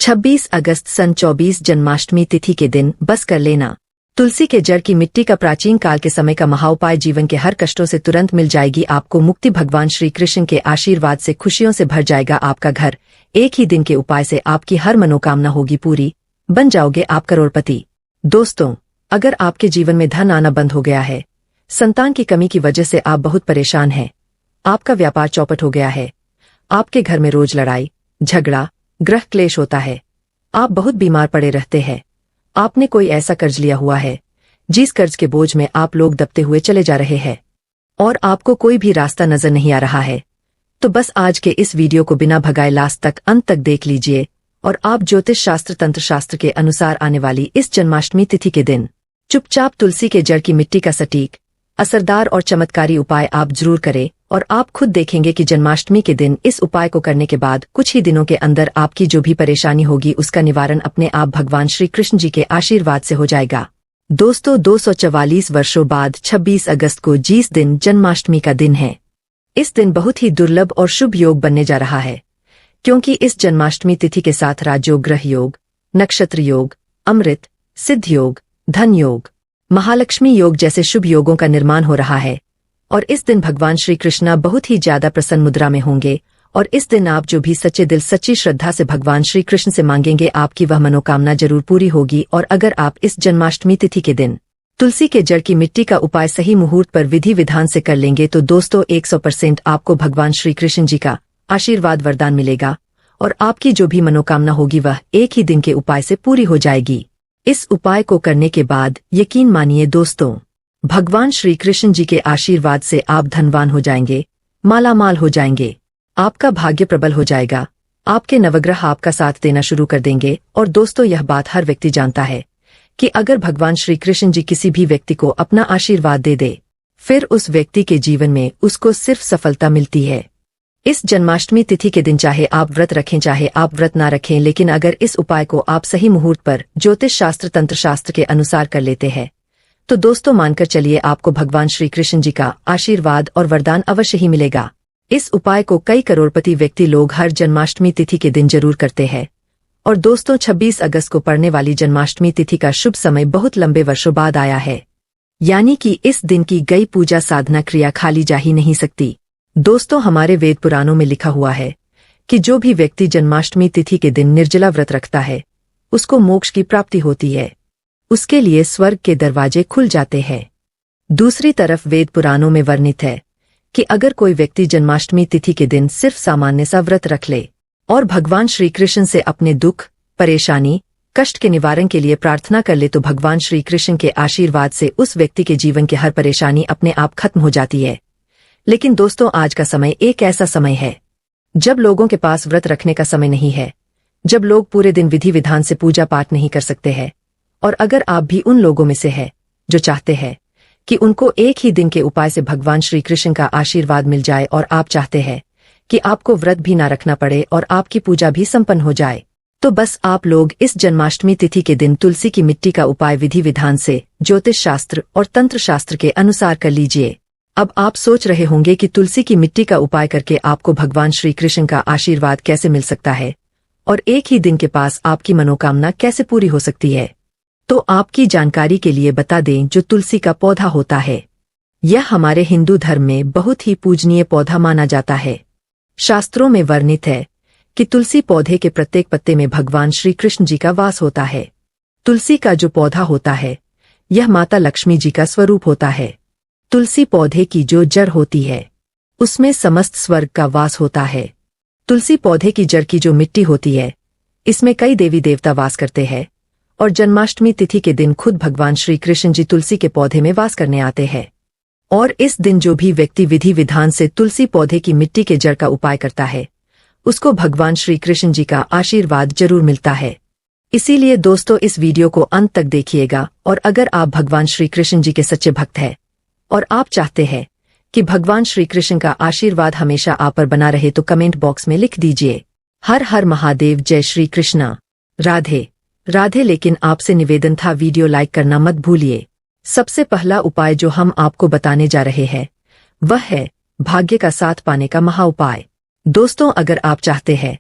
26 अगस्त सन 24 जन्माष्टमी तिथि के दिन बस कर लेना। तुलसी के जड़ की मिट्टी का प्राचीन काल के समय का महाउपाय जीवन के हर कष्टों से तुरंत मिल जाएगी आपको मुक्ति। भगवान श्री कृष्ण के आशीर्वाद से खुशियों से भर जाएगा आपका घर। एक ही दिन के उपाय से आपकी हर मनोकामना होगी पूरी, बन जाओगे आप करोड़पति। दोस्तों, अगर आपके जीवन में धन आना बंद हो गया है, संतान की कमी की वजह से आप बहुत परेशान हैं, आपका व्यापार चौपट हो गया है, आपके घर में रोज लड़ाई झगड़ा ग्रह क्लेश होता है, आप बहुत बीमार पड़े रहते हैं, आपने कोई ऐसा कर्ज लिया हुआ है जिस कर्ज के बोझ में आप लोग दबते हुए चले जा रहे हैं और आपको कोई भी रास्ता नजर नहीं आ रहा है, तो बस आज के इस वीडियो को बिना भगाए लास्ट तक अंत तक देख लीजिए और आप ज्योतिष शास्त्र तंत्र शास्त्र के अनुसार आने वाली इस जन्माष्टमी तिथि के दिन चुपचाप तुलसी के जड़ की मिट्टी का सटीक, असरदार और चमत्कारी उपाय आप जरूर करें और आप खुद देखेंगे कि जन्माष्टमी के दिन इस उपाय को करने के बाद कुछ ही दिनों के अंदर आपकी जो भी परेशानी होगी उसका निवारण अपने आप भगवान श्री कृष्ण जी के आशीर्वाद से हो जाएगा। दोस्तों, 244 वर्षों बाद 26 अगस्त को जिस दिन जन्माष्टमी का दिन है, इस दिन बहुत ही दुर्लभ और शुभ योग बनने जा रहा है, क्योंकि इस जन्माष्टमी तिथि के साथ राजयोग, ग्रह योग, नक्षत्र योग, अमृत, सिद्ध योग, धन योग, महालक्ष्मी योग जैसे शुभ योगों का निर्माण हो रहा है और इस दिन भगवान श्री कृष्ण बहुत ही ज्यादा प्रसन्न मुद्रा में होंगे और इस दिन आप जो भी सच्चे दिल सच्ची श्रद्धा से भगवान श्री कृष्ण से मांगेंगे आपकी वह मनोकामना जरूर पूरी होगी। और अगर आप इस जन्माष्टमी तिथि के दिन तुलसी के जड़ की मिट्टी का उपाय सही मुहूर्त पर विधि विधान से कर लेंगे तो दोस्तों 100% आपको भगवान श्री कृष्ण जी का आशीर्वाद वरदान मिलेगा और आपकी जो भी मनोकामना होगी वह एक ही दिन के उपाय से पूरी हो जाएगी। इस उपाय को करने के बाद यकीन मानिए दोस्तों, भगवान श्री कृष्ण जी के आशीर्वाद से आप धनवान हो जाएंगे, मालामाल हो जाएंगे, आपका भाग्य प्रबल हो जाएगा, आपके नवग्रह आपका साथ देना शुरू कर देंगे। और दोस्तों, यह बात हर व्यक्ति जानता है कि अगर भगवान श्री कृष्ण जी किसी भी व्यक्ति को अपना आशीर्वाद दे दे, फिर उस व्यक्ति के जीवन में उसको सिर्फ सफलता मिलती है। इस जन्माष्टमी तिथि के दिन चाहे आप व्रत रखें चाहे आप व्रत ना रखें, लेकिन अगर इस उपाय को आप सही मुहूर्त पर ज्योतिष शास्त्र तंत्र शास्त्र के अनुसार कर लेते हैं तो दोस्तों मानकर चलिए आपको भगवान श्री कृष्ण जी का आशीर्वाद और वरदान अवश्य ही मिलेगा। इस उपाय को कई करोड़पति व्यक्ति लोग हर जन्माष्टमी तिथि के दिन जरूर करते हैं और दोस्तों 26 अगस्त को पड़ने वाली जन्माष्टमी तिथि का शुभ समय बहुत लंबे वर्षों बाद आया है, यानी कि इस दिन की गई पूजा साधना क्रिया खाली जा ही नहीं सकती। दोस्तों, हमारे वेद पुराणों में लिखा हुआ है कि जो भी व्यक्ति जन्माष्टमी तिथि के दिन निर्जला व्रत रखता है उसको मोक्ष की प्राप्ति होती है, उसके लिए स्वर्ग के दरवाजे खुल जाते हैं। दूसरी तरफ वेद पुराणों में वर्णित है कि अगर कोई व्यक्ति जन्माष्टमी तिथि के दिन सिर्फ सामान्य सा व्रत रख ले और भगवान श्री कृष्ण से अपने दुख, परेशानी, कष्ट के निवारण के लिए प्रार्थना कर ले तो भगवान श्री कृष्ण के आशीर्वाद से उस व्यक्ति के जीवन की हर परेशानी अपने आप खत्म हो जाती है। लेकिन दोस्तों, आज का समय एक ऐसा समय है जब लोगों के पास व्रत रखने का समय नहीं है, जब लोग पूरे दिन विधि विधान से पूजा पाठ नहीं कर सकते हैं। और अगर आप भी उन लोगों में से हैं जो चाहते हैं कि उनको एक ही दिन के उपाय से भगवान श्री कृष्ण का आशीर्वाद मिल जाए और आप चाहते हैं कि आपको व्रत भी ना रखना पड़े और आपकी पूजा भी संपन्न हो जाए, तो बस आप लोग इस जन्माष्टमी तिथि के दिन तुलसी की मिट्टी का उपाय विधि विधान से ज्योतिष शास्त्र और तंत्र शास्त्र के अनुसार कर लीजिए। अब आप सोच रहे होंगे कि तुलसी की मिट्टी का उपाय करके आपको भगवान श्री कृष्ण का आशीर्वाद कैसे मिल सकता है और एक ही दिन के पास आपकी मनोकामना कैसे पूरी हो सकती है। तो आपकी जानकारी के लिए बता दें, जो तुलसी का पौधा होता है यह हमारे हिंदू धर्म में बहुत ही पूजनीय पौधा माना जाता है। शास्त्रों में वर्णित है कि तुलसी पौधे के प्रत्येक पत्ते में भगवान श्री कृष्ण जी का वास होता है। तुलसी का जो पौधा होता है यह माता लक्ष्मी जी का स्वरूप होता है। तुलसी पौधे की जो जड़ होती है उसमें समस्त स्वर्ग का वास होता है। तुलसी पौधे की जड़ की जो मिट्टी होती है इसमें कई देवी देवता वास करते हैं और जन्माष्टमी तिथि के दिन खुद भगवान श्री कृष्ण जी तुलसी के पौधे में वास करने आते हैं। और इस दिन जो भी व्यक्ति विधि विधान से तुलसी पौधे की मिट्टी के जड़ का उपाय करता है उसको भगवान श्री कृष्ण जी का आशीर्वाद जरूर मिलता है। इसीलिए दोस्तों, इस वीडियो को अंत तक देखिएगा और अगर आप भगवान श्री कृष्ण जी के सच्चे भक्त हैं और आप चाहते हैं कि भगवान श्री कृष्ण का आशीर्वाद हमेशा आप पर बना रहे तो कमेंट बॉक्स में लिख दीजिए हर हर महादेव, जय श्री कृष्णा, राधे राधे। लेकिन आपसे निवेदन था, वीडियो लाइक करना मत भूलिए। सबसे पहला उपाय जो हम आपको बताने जा रहे हैं वह है भाग्य का साथ पाने का महा उपाय। दोस्तों, अगर आप चाहते हैं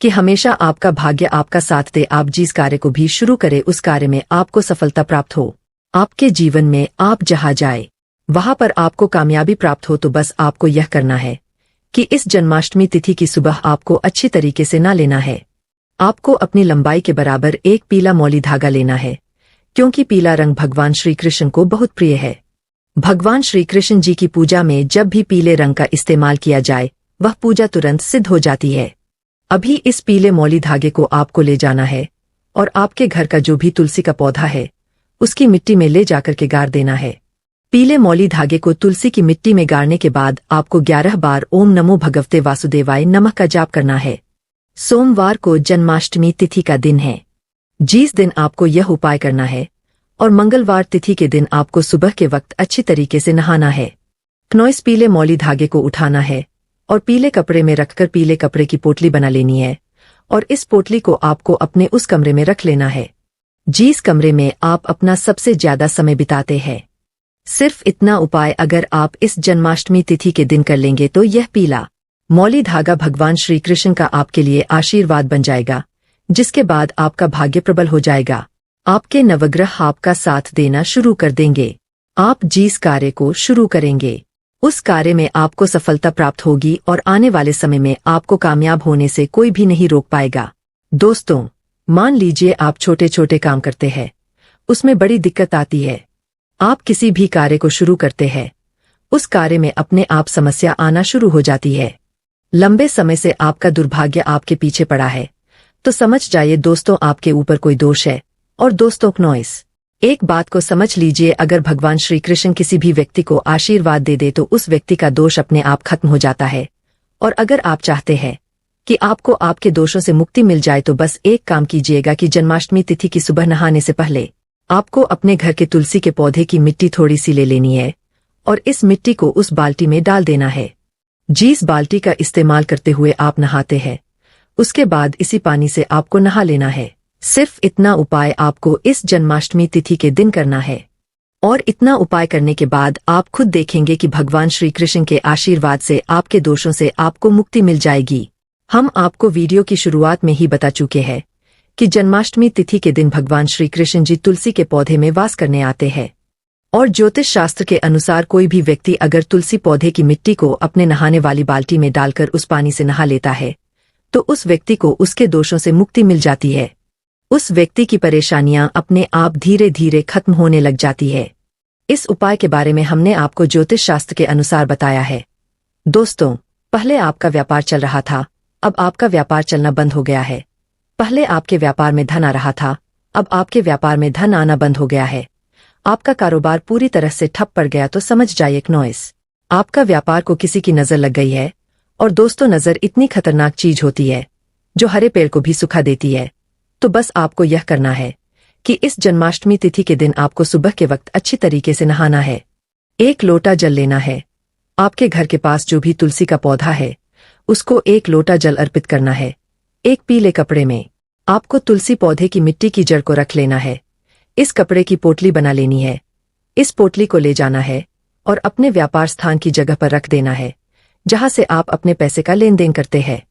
कि हमेशा आपका भाग्य आपका साथ दे। आप जिस कार्य को भी शुरू करें उस कार्य में आपको सफलता प्राप्त हो। आपके जीवन में आप जहां जाए वहां पर आपको कामयाबी प्राप्त हो। तो बस आपको यह करना है कि इस जन्माष्टमी तिथि की सुबह आपको अच्छी तरीके से ना लेना है। आपको अपनी लंबाई के बराबर एक पीला मौली धागा लेना है, क्योंकि पीला रंग भगवान श्री कृष्ण को बहुत प्रिय है। भगवान श्री कृष्ण जी की पूजा में जब भी पीले रंग का इस्तेमाल किया जाए वह पूजा तुरंत सिद्ध हो जाती है। अभी इस पीले मौली धागे को आपको ले जाना है और आपके घर का जो भी तुलसी का पौधा है उसकी मिट्टी में ले जाकर के गाड़ देना है। पीले मौली धागे को तुलसी की मिट्टी में गाड़ने के बाद आपको 11 बार ओम नमो भगवते वासुदेवाय नमः का जाप करना है। सोमवार को जन्माष्टमी तिथि का दिन है, जिस दिन आपको यह उपाय करना है, और मंगलवार तिथि के दिन आपको सुबह के वक्त अच्छी तरीके से नहाना है। क्नोइस पीले मौली धागे को उठाना है और पीले कपड़े में रखकर पीले कपड़े की पोटली बना लेनी है और इस पोटली को आपको अपने उस कमरे में रख लेना है जिस कमरे में आप अपना सबसे ज्यादा समय बिताते हैं। सिर्फ इतना उपाय अगर आप इस जन्माष्टमी तिथि के दिन कर लेंगे तो यह पीला मौली धागा भगवान श्री कृष्ण का आपके लिए आशीर्वाद बन जाएगा, जिसके बाद आपका भाग्य प्रबल हो जाएगा। आपके नवग्रह आपका साथ देना शुरू कर देंगे। आप जिस कार्य को शुरू करेंगे उस कार्य में आपको सफलता प्राप्त होगी और आने वाले समय में आपको कामयाब होने से कोई भी नहीं रोक पाएगा। दोस्तों, मान लीजिए आप छोटे छोटे काम करते हैं, उसमें बड़ी दिक्कत आती है। आप किसी भी कार्य को शुरू करते हैं, उस कार्य में अपने आप समस्या आना शुरू हो जाती है। लंबे समय से आपका दुर्भाग्य आपके पीछे पड़ा है, तो समझ जाइए दोस्तों आपके ऊपर कोई दोष है। और दोस्तों, क्नोइस एक बात को समझ लीजिए, अगर भगवान श्री कृष्ण किसी भी व्यक्ति को आशीर्वाद दे दे तो उस व्यक्ति का दोष अपने आप खत्म हो जाता है। और अगर आप चाहते हैं कि आपको आपके दोषों से मुक्ति मिल जाए तो बस एक काम कीजिएगा कि जन्माष्टमी तिथि की सुबह नहाने से पहले आपको अपने घर के तुलसी के पौधे की मिट्टी थोड़ी सी ले लेनी है और इस मिट्टी को उस बाल्टी में डाल देना है जिस बाल्टी का इस्तेमाल करते हुए आप नहाते हैं। उसके बाद इसी पानी से आपको नहा लेना है। सिर्फ इतना उपाय आपको इस जन्माष्टमी तिथि के दिन करना है और इतना उपाय करने के बाद आप खुद देखेंगे कि भगवान श्री कृष्ण के आशीर्वाद से आपके दोषों से आपको मुक्ति मिल जाएगी। हम आपको वीडियो की शुरुआत में ही बता चुके हैं कि जन्माष्टमी तिथि के दिन भगवान श्री कृष्ण जी तुलसी के पौधे में वास करने आते हैं और ज्योतिष शास्त्र के अनुसार कोई भी व्यक्ति अगर तुलसी पौधे की मिट्टी को अपने नहाने वाली बाल्टी में डालकर उस पानी से नहा लेता है तो उस व्यक्ति को उसके दोषों से मुक्ति मिल जाती है। उस व्यक्ति की परेशानियां अपने आप धीरे धीरे खत्म होने लग जाती है। इस उपाय के बारे में हमने आपको ज्योतिष शास्त्र के अनुसार बताया है। दोस्तों, पहले आपका व्यापार चल रहा था, अब आपका व्यापार चलना बंद हो गया है। पहले आपके व्यापार में धन आ रहा था, अब आपके व्यापार में धन आना बंद हो गया है। आपका कारोबार पूरी तरह से ठप पड़ गया तो समझ जाइए क्नोइस, आपका व्यापार को किसी की नजर लग गई है। और दोस्तों, नजर इतनी खतरनाक चीज होती है जो हरे पेड़ को भी सुखा देती है। तो बस आपको यह करना है कि इस जन्माष्टमी तिथि के दिन आपको सुबह के वक्त अच्छी तरीके से नहाना है। एक लोटा जल लेना है। आपके घर के पास जो भी तुलसी का पौधा है उसको एक लोटा जल अर्पित करना है। एक पीले कपड़े में आपको तुलसी पौधे की मिट्टी की जड़ को रख लेना है। इस कपड़े की पोटली बना लेनी है। इस पोटली को ले जाना है और अपने व्यापार स्थान की जगह पर रख देना है जहां से आप अपने पैसे का लेन देन करते हैं।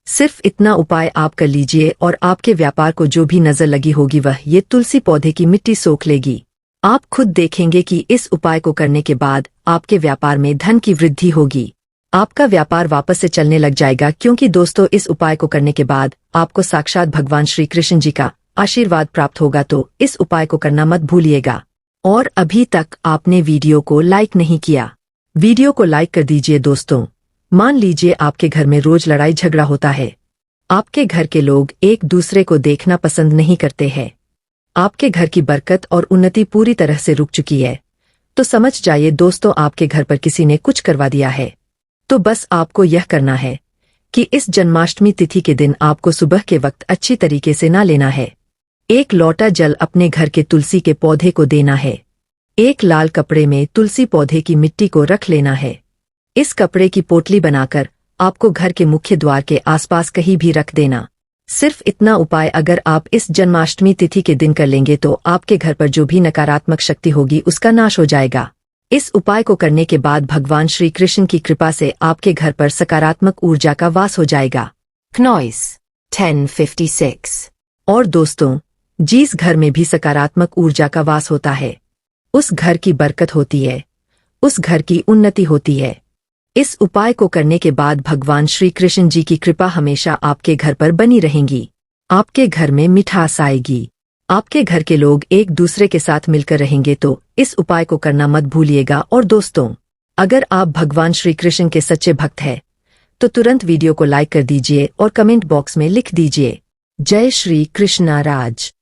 सिर्फ इतना उपाय आप कर लीजिए और आपके व्यापार को जो भी नजर लगी होगी वह ये तुलसी पौधे की मिट्टी सोख लेगी। आप खुद देखेंगे कि इस उपाय को करने के बाद आपके व्यापार में धन की वृद्धि होगी। आपका व्यापार वापस से चलने लग जाएगा, क्योंकि दोस्तों इस उपाय को करने के बाद आपको साक्षात भगवान श्री कृष्ण जी का आशीर्वाद प्राप्त होगा। तो इस उपाय को करना मत भूलिएगा। और अभी तक आपने वीडियो को लाइक नहीं किया, वीडियो को लाइक कर दीजिए। दोस्तों, मान लीजिए आपके घर में रोज लड़ाई झगड़ा होता है, आपके घर के लोग एक दूसरे को देखना पसंद नहीं करते हैं, आपके घर की बरकत और उन्नति पूरी तरह से रुक चुकी है, तो समझ जाइए दोस्तों आपके घर पर किसी ने कुछ करवा दिया है। तो बस आपको यह करना है कि इस जन्माष्टमी तिथि के दिन आपको सुबह के वक्त अच्छी तरीके से ना लेना है। एक लोटा जल अपने घर के तुलसी के पौधे को देना है। एक लाल कपड़े में तुलसी पौधे की मिट्टी को रख लेना है। इस कपड़े की पोटली बनाकर आपको घर के मुख्य द्वार के आसपास कहीं भी रख देना। सिर्फ इतना उपाय अगर आप इस जन्माष्टमी तिथि के दिन कर लेंगे तो आपके घर पर जो भी नकारात्मक शक्ति होगी उसका नाश हो जाएगा। इस उपाय को करने के बाद भगवान श्री कृष्ण की कृपा से आपके घर पर सकारात्मक ऊर्जा का वास हो जाएगा। क्नोइस 10:56। और दोस्तों, जिस घर में भी सकारात्मक ऊर्जा का वास होता है, उस घर की बरकत होती है, उस घर की उन्नति होती है। इस उपाय को करने के बाद भगवान श्री कृष्ण जी की कृपा हमेशा आपके घर पर बनी रहेंगी। आपके घर में मिठास आएगी, आपके घर के लोग एक दूसरे के साथ मिलकर रहेंगे। तो इस उपाय को करना मत भूलिएगा। और दोस्तों, अगर आप भगवान श्री कृष्ण के सच्चे भक्त हैं तो तुरंत वीडियो को लाइक कर दीजिए और कमेंट बॉक्स में लिख दीजिए, जय श्री कृष्णा राज।